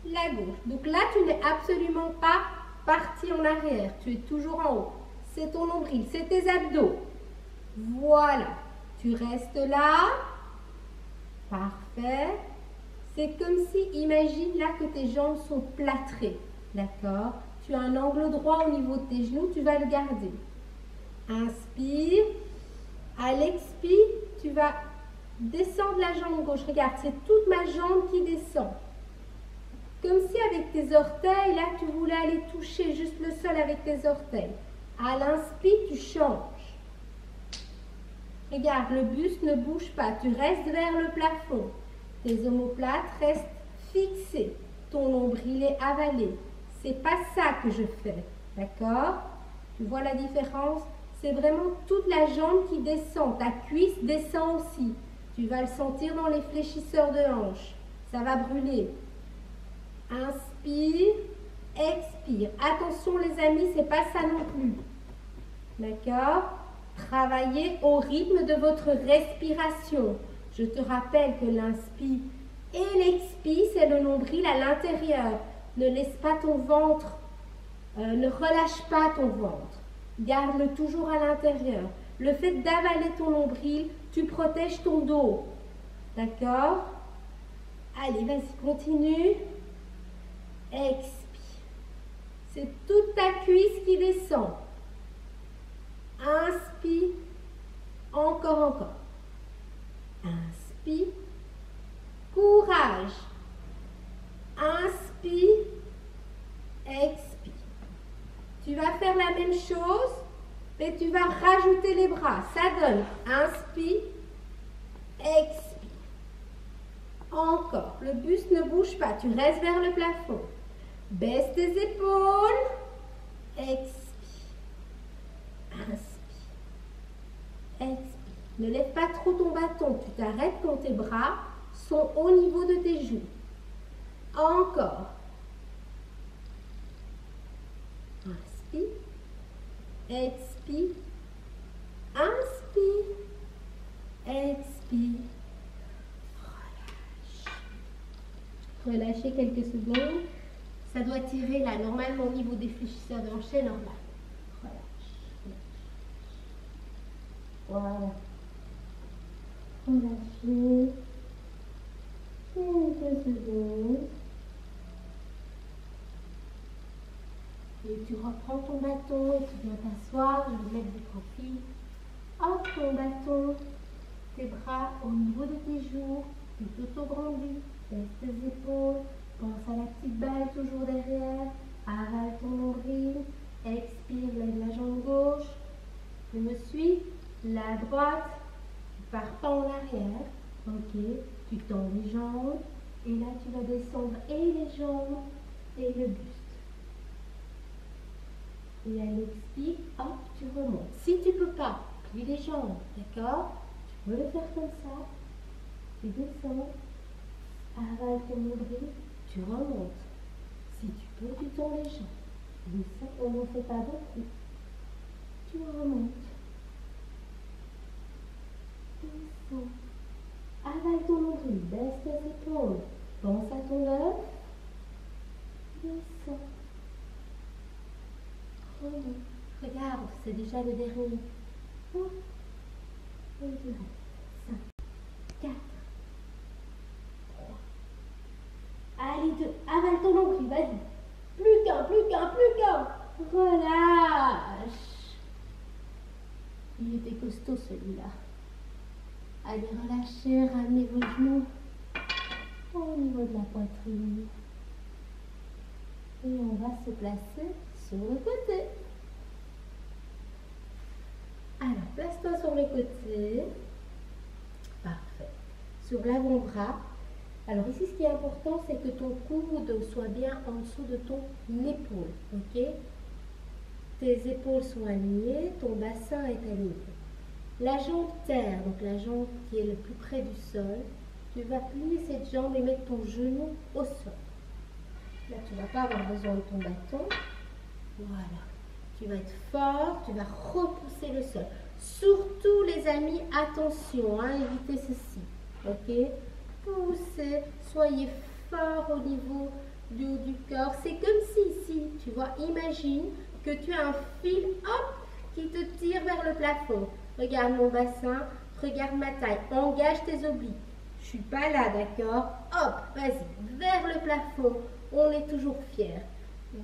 la gauche. Donc là, tu n'es absolument pas parti en arrière, tu es toujours en haut. C'est ton nombril, c'est tes abdos. Voilà, tu restes là, parfait. C'est comme si, imagine là que tes jambes sont plâtrées, d'accord? Tu as un angle droit au niveau de tes genoux, tu vas le garder. Inspire, à l'expire, tu vas descendre la jambe gauche. Regarde, c'est toute ma jambe qui descend. Comme si avec tes orteils, là, tu voulais aller toucher juste le sol avec tes orteils. À l'inspire, tu changes. Regarde, le buste ne bouge pas, tu restes vers le plafond. Tes omoplates restent fixées. Ton nombril est avalé. C'est pas ça que je fais. D'accord? Tu vois la différence? C'est vraiment toute la jambe qui descend. Ta cuisse descend aussi. Tu vas le sentir dans les fléchisseurs de hanche. Ça va brûler. Inspire, expire. Attention les amis, c'est pas ça non plus. D'accord? Travaillez au rythme de votre respiration. Je te rappelle que l'inspire et l'expire, c'est le nombril à l'intérieur. Ne laisse pas ton ventre, ne relâche pas ton ventre. Garde-le toujours à l'intérieur. Le fait d'avaler ton nombril, tu protèges ton dos. D'accord? Allez, vas-y, continue. Expire. C'est toute ta cuisse qui descend. Inspire. Encore. Inspire. Courage. Inspire. Expire. Tu vas faire la même chose, mais tu vas rajouter les bras. Ça donne. Inspire. Expire. Encore. Le buste ne bouge pas. Tu restes vers le plafond. Baisse tes épaules. Expire. Inspire. Expire. Ne lève pas trop ton bâton. Tu t'arrêtes quand tes bras sont au niveau de tes joues. Encore. Inspire. Expire. Inspire. Expire. Relâche. Relâchez quelques secondes. Ça doit tirer là, normalement au niveau des fléchisseurs de hanches, c'est normal. Relâche. Voilà. Relâchez. Quelques secondes. Et tu reprends ton bâton et tu viens t'asseoir. Je vais te mettre du profil. Hop, ton bâton. Tes bras au niveau de tes joues. Tu t'auto-grandis. Laisse tes épaules. Pense à la petite balle toujours derrière. Avale ton nombril. Expire, lève la jambe gauche. Tu me suis. La droite. Tu pars pas en arrière. Ok. Tu tends les jambes. Et là, tu vas descendre et les jambes et le buste. Et à l'expire, hop, tu remontes. Si tu ne peux pas, plie les jambes, d'accord? Tu peux le faire comme ça. Tu descends, avale ton nombril, tu remontes. Si tu peux, tu tends les jambes. Mais ça, on n'en fait pas beaucoup. Tu remontes. Descends. Avale ton nombril, baisse tes épaules. Pense à ton œuf. Descends. Regarde, c'est déjà le dernier. 1, 2, 5, 4, 3. Allez, 2. Avale ton nombril, vas-y. Plus qu'un, plus qu'un, plus qu'un. Relâche. Il était costaud celui-là. Allez, relâchez, ramenez vos genoux au niveau de la poitrine. Et on va se placer sur le côté. Alors, place-toi sur le côté. Parfait. Sur l'avant-bras. Alors ici, ce qui est important, c'est que ton coude soit bien en dessous de ton épaule. Ok? Tes épaules sont alignées, ton bassin est aligné. La jambe terre, donc la jambe qui est le plus près du sol, tu vas plier cette jambe et mettre ton genou au sol. Là, tu ne vas pas avoir besoin de ton bâton. Voilà. Tu vas être fort, tu vas repousser le sol. Surtout, les amis, attention, hein, évitez ceci. Ok? Poussez, soyez fort au niveau du haut du corps. C'est comme si ici, tu vois, imagine que tu as un fil, hop, qui te tire vers le plafond. Regarde mon bassin, regarde ma taille. Engage tes obliques. Je ne suis pas là, d'accord? Hop, vas-y, vers le plafond. On est toujours fiers.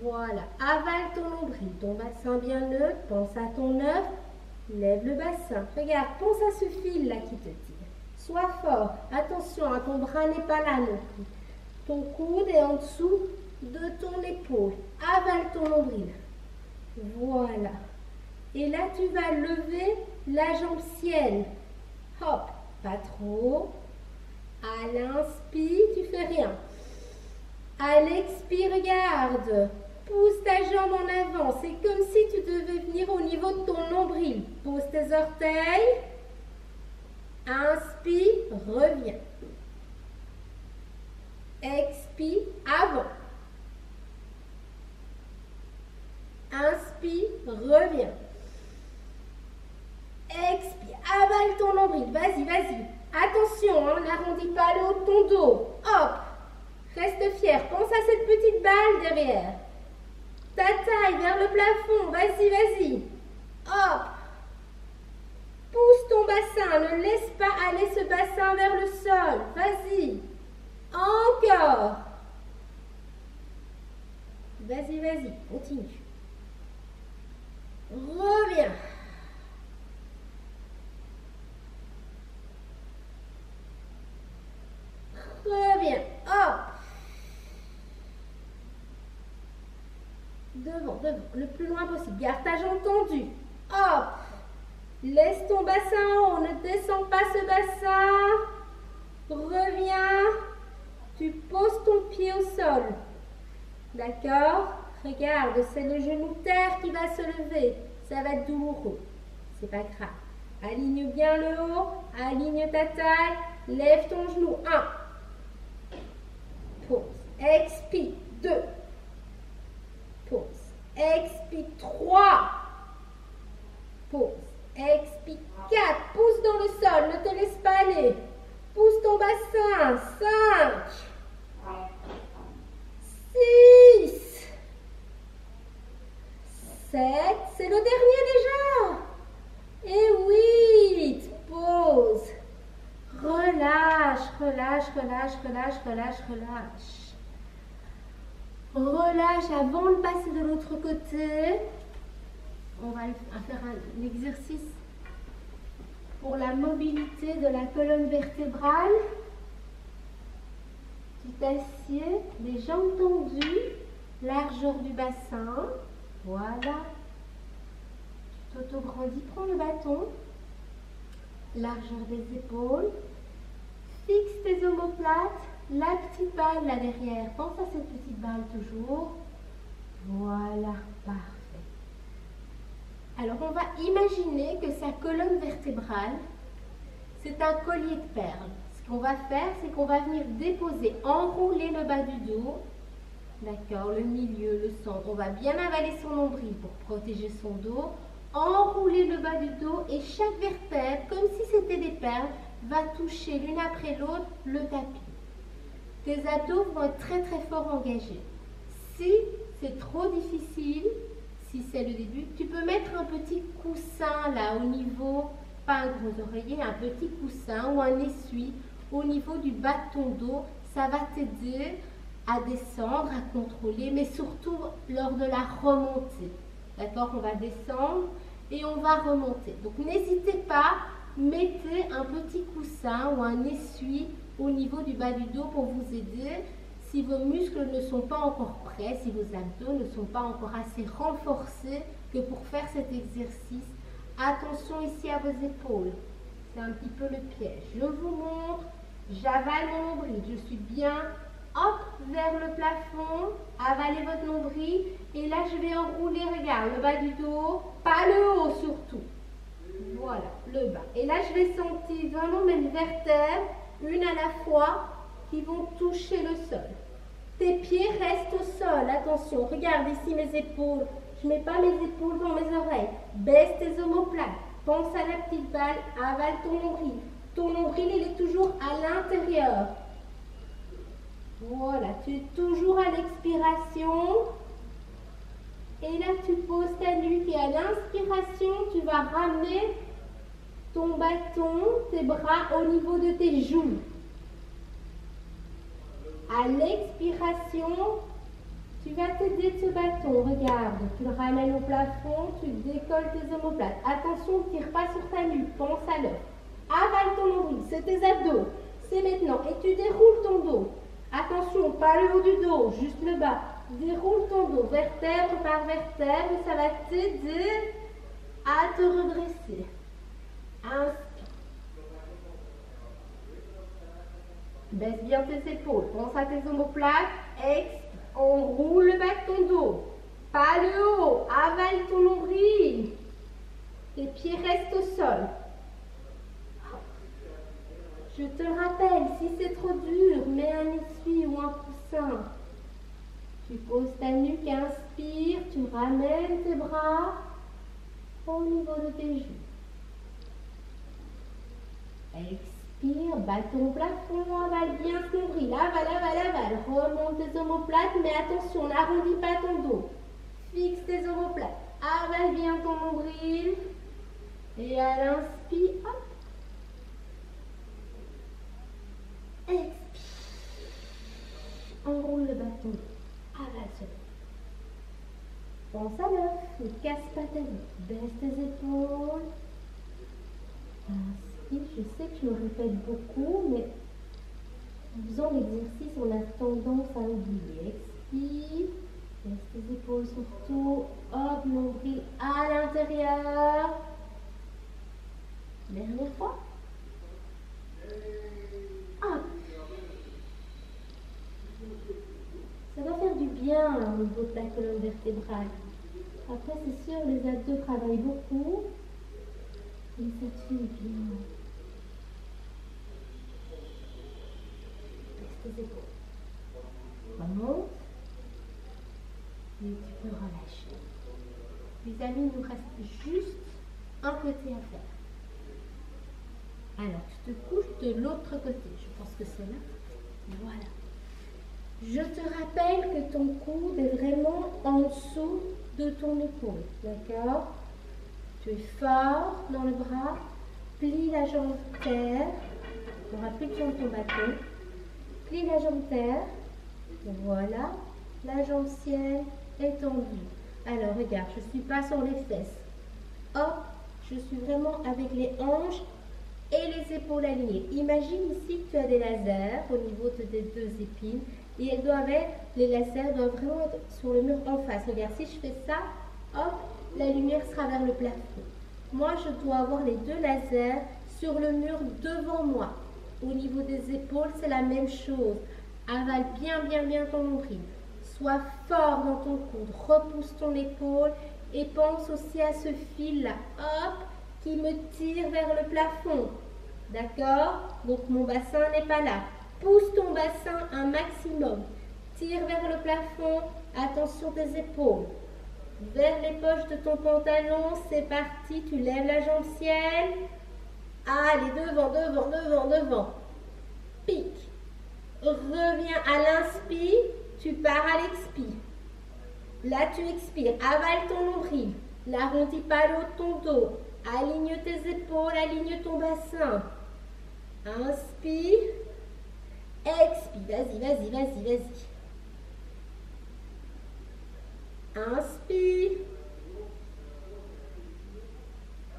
Voilà, avale ton nombril, ton bassin bien neutre, pense à ton œuf, lève le bassin. Regarde, pense à ce fil là qui te tire. Sois fort, attention, hein, ton bras n'est pas là non plus. Ton coude est en dessous de ton épaule. Avale ton nombril. Voilà. Et là, tu vas lever la jambe ciel. Hop, pas trop. À l'inspire, tu fais rien. À l'expire, regarde. Pousse ta jambe en avant. C'est comme si tu devais venir au niveau de ton nombril. Pose tes orteils. Inspire, reviens. Expire, avant. Inspire, reviens. Expire, avale ton nombril. Vas-y, vas-y. Attention, hein, n'arrondis pas le haut de ton dos. Hop. Reste fier. Pense à cette petite balle derrière. Ta taille vers le plafond. Vas-y, vas-y. Hop. Pousse ton bassin. Ne laisse pas aller ce bassin vers le sol. Vas-y. Encore. Vas-y, vas-y. Continue. Reviens. Reviens. Hop. Devant, le plus loin possible. Garde ta jambe tendue. Hop. Laisse ton bassin en haut. Ne descends pas ce bassin. Reviens. Tu poses ton pied au sol. D'accord? Regarde, c'est le genou terre qui va se lever. Ça va être douloureux. C'est pas grave. Aligne bien le haut. Aligne ta taille. Lève ton genou. 1. Pause. Expire. 2. Pause. Expire. 3. Pause. Expire. 4. Pousse dans le sol. Ne te laisse pas aller. Pousse ton bassin. 5. 6. 7. C'est le dernier déjà. Et 8. Pause. Relâche, relâche, relâche, relâche, relâche, relâche. Relâche avant de passer de l'autre côté. On va faire un exercice pour la mobilité de la colonne vertébrale. Tu t'assieds, les jambes tendues, largeur du bassin. Voilà. Tu t'auto-grandis, prends le bâton. Largeur des épaules. Fixe tes omoplates. La petite balle là derrière. Pense à cette petite balle toujours. Voilà, parfait. Alors on va imaginer que sa colonne vertébrale, c'est un collier de perles. Ce qu'on va faire, c'est qu'on va venir déposer, enrouler le bas du dos. D'accord, le milieu, le centre. On va bien avaler son nombril pour protéger son dos. Enrouler le bas du dos et chaque vertèbre, comme si c'était des perles, va toucher l'une après l'autre le tapis. Tes abdos vont être très très fort engagés. Si c'est trop difficile, si c'est le début, tu peux mettre un petit coussin là au niveau, pas un gros oreiller, un petit coussin ou un essuie au niveau du bas de ton dos. Ça va t'aider à descendre, à contrôler, mais surtout lors de la remontée. D'accord, on va descendre et on va remonter. Donc n'hésitez pas, mettez un petit coussin ou un essuie au niveau du bas du dos pour vous aider. Si vos muscles ne sont pas encore prêts, si vos abdos ne sont pas encore assez renforcés que pour faire cet exercice, attention ici à vos épaules. C'est un petit peu le piège. Je vous montre, j'avale mon nombril, je suis bien, hop, vers le plafond, avalez votre nombril. Et là, je vais enrouler, regarde, le bas du dos, pas le haut surtout. Voilà, le bas. Et là, je vais sentir vraiment mes vertèbres, une à la fois, qui vont toucher le sol. Tes pieds restent au sol, attention, regarde ici mes épaules. Je ne mets pas mes épaules dans mes oreilles. Baisse tes omoplates, pense à la petite balle, avale ton nombril. Ton nombril, il est toujours à l'intérieur. Voilà, tu es toujours à l'expiration. Et là, tu poses ta nuque et à l'inspiration, tu vas ramener ton bâton, tes bras au niveau de tes joues. À l'expiration, tu vas t'aider de ce bâton. Regarde, tu le ramènes au plafond, tu décolles tes omoplates. Attention, ne tire pas sur ta nuque, pense à l'œuf. Avale ton nombril, c'est tes abdos. C'est maintenant. Et tu déroules ton dos. Attention, pas le haut du dos, juste le bas. Déroule ton dos, vertèbre par vertèbre, ça va t'aider à te redresser. Inspire. Baisse bien tes épaules, pense à tes omoplates. Expire, on roule le bas de ton dos. Pas le haut, avale ton nombril. Tes pieds restent au sol. Je te le rappelle, si c'est trop dur, mets un essuie ou un coussin. Tu poses ta nuque, inspire, tu ramènes tes bras au niveau de tes joues. Expire, bâton au plafond, avale bien ton nombril, avale. Remonte tes omoplates, mais attention, n'arrondis pas ton dos. Fixe tes omoplates, avale bien ton nombril. Et à l'inspire, hop. Expire. Enroule le bâton. Avale ce bâton. Pense à l'œuf. Ne casse pas ta nuque. Baisse tes épaules. Inspire. Je sais que je me répète beaucoup, mais en faisant l'exercice, on a tendance à oublier. Expire. Baisse tes épaules surtout. Hop, nombril à l'intérieur. Dernière fois. Hop. Ça va faire du bien au niveau de ta colonne vertébrale. Après, c'est sûr, les abdos travaillent beaucoup, mais ça te fait du bien. Laisse tes épaules. Remonte. Et tu peux relâcher. Les amis, il nous reste juste un côté à faire. Alors, tu te couches de l'autre côté. Je pense que c'est là. Voilà. Je te rappelle que ton coude est vraiment en dessous de ton épaule. D'accord? Tu es fort dans le bras. Plie la jambe terre. Tu n'auras plus besoin de ton bâton. Plie la jambe terre. Voilà. La jambe ciel est tendue. Alors, regarde, je ne suis pas sur les fesses. Hop, je suis vraiment avec les hanches et les épaules alignées. Imagine ici que tu as des lasers au niveau de tes deux épines et les lasers doivent vraiment être sur le mur en face. Regarde, si je fais ça, hop, la lumière sera vers le plafond. Moi, je dois avoir les deux lasers sur le mur devant moi. Au niveau des épaules, c'est la même chose. Avale bien, bien, bien ton nombril. Sois fort dans ton coude. Repousse ton épaule et pense aussi à ce fil-là. Hop, qui me tire vers le plafond. D'accord? Donc mon bassin n'est pas là. Pousse ton bassin un maximum. Tire vers le plafond. Attention tes épaules. Vers les poches de ton pantalon. C'est parti. Tu lèves la jambe ciel. Allez, devant, devant, devant, devant. Pique. Reviens à l'inspire. Tu pars à l'expire. Là, tu expires. Avale ton nombril. N'arrondis pas le haut de ton dos. Aligne tes épaules, aligne ton bassin. Inspire. Expire. Vas-y, vas-y, vas-y, vas-y. Inspire.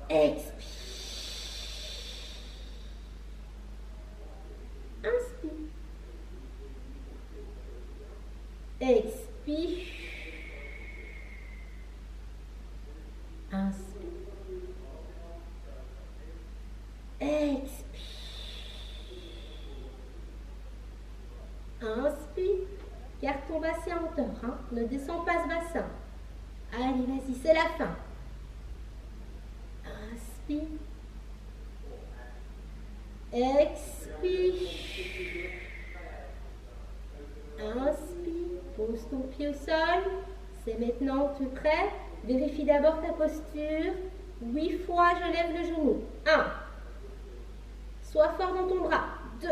Expire. Inspire. Expire. Inspire. Expire. Inspire. Garde ton bassin en hauteur. Hein? Ne descends pas ce bassin. Allez, vas-y, c'est la fin. Inspire. Expire. Inspire. Pose ton pied au sol. C'est maintenant, tu es prêt? Vérifie d'abord ta posture. 8 fois, je lève le genou. 1. Sois fort dans ton bras. 2.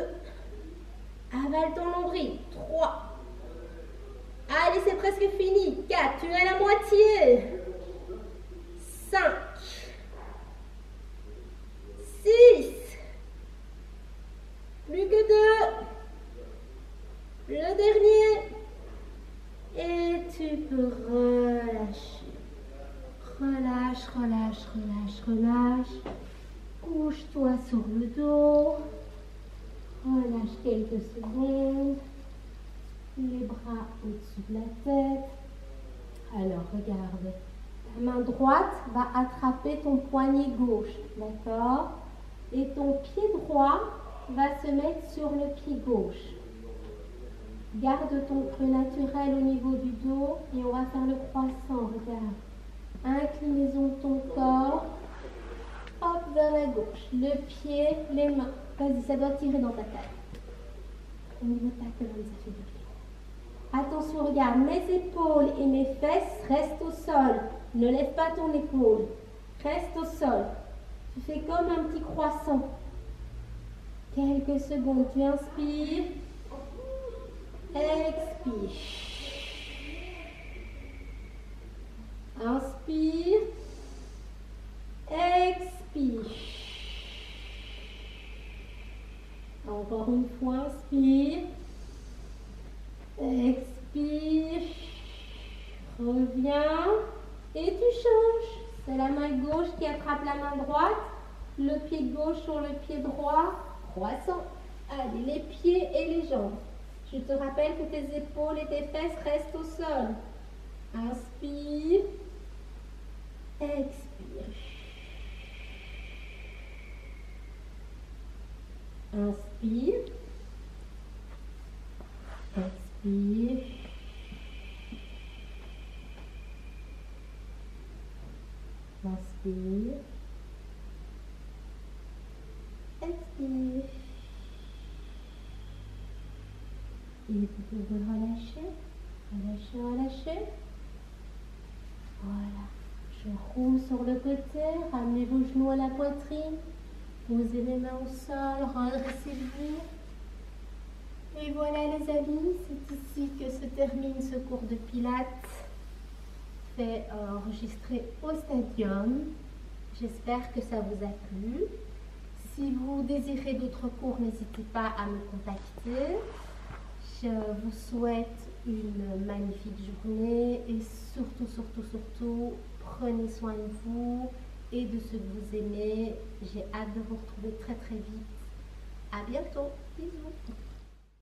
Avale ton nombril. 3. Allez, c'est presque fini. 4. Tu es à la moitié. 5. 6. Plus que 2. Le dernier. Et tu peux relâcher. Relâche, relâche, relâche, relâche. Couche-toi sur le dos. Relâche quelques secondes. Les bras au-dessus de la tête. Alors, regarde. Ta main droite va attraper ton poignet gauche. D'accord? Et ton pied droit va se mettre sur le pied gauche. Garde ton creux naturel au niveau du dos et on va faire le croissant. Regarde. Inclinaison de ton corps. Hop, vers la gauche. Le pied, les mains. Vas-y, ça doit tirer dans ta taille. Au niveau de ta colonne, ça fait du bien. Attention, regarde. Mes épaules et mes fesses restent au sol. Ne lève pas ton épaule. Reste au sol. Tu fais comme un petit croissant. Quelques secondes. Tu inspires. Expire. Inspire. Expire. Encore une fois, inspire. Expire. Reviens. Et tu changes. C'est la main gauche qui attrape la main droite. Le pied gauche sur le pied droit. Croissant. Allez, les pieds et les jambes. Je te rappelle que tes épaules et tes fesses restent au sol. Inspire. Expire. Inspire. Expire. Inspire. Expire. Et vous pouvez relâcher, relâcher, relâcher. Voilà. Je paume sur le côté, ramenez vos genoux à la poitrine, posez les mains au sol, redressez-vous. Et voilà les amis, c'est ici que se termine ce cours de pilates fait enregistré au Stadium. J'espère que ça vous a plu. Si vous désirez d'autres cours, n'hésitez pas à me contacter. Je vous souhaite une magnifique journée et surtout, prenez soin de vous et de ceux que vous aimez. J'ai hâte de vous retrouver très vite. À bientôt. Bisous.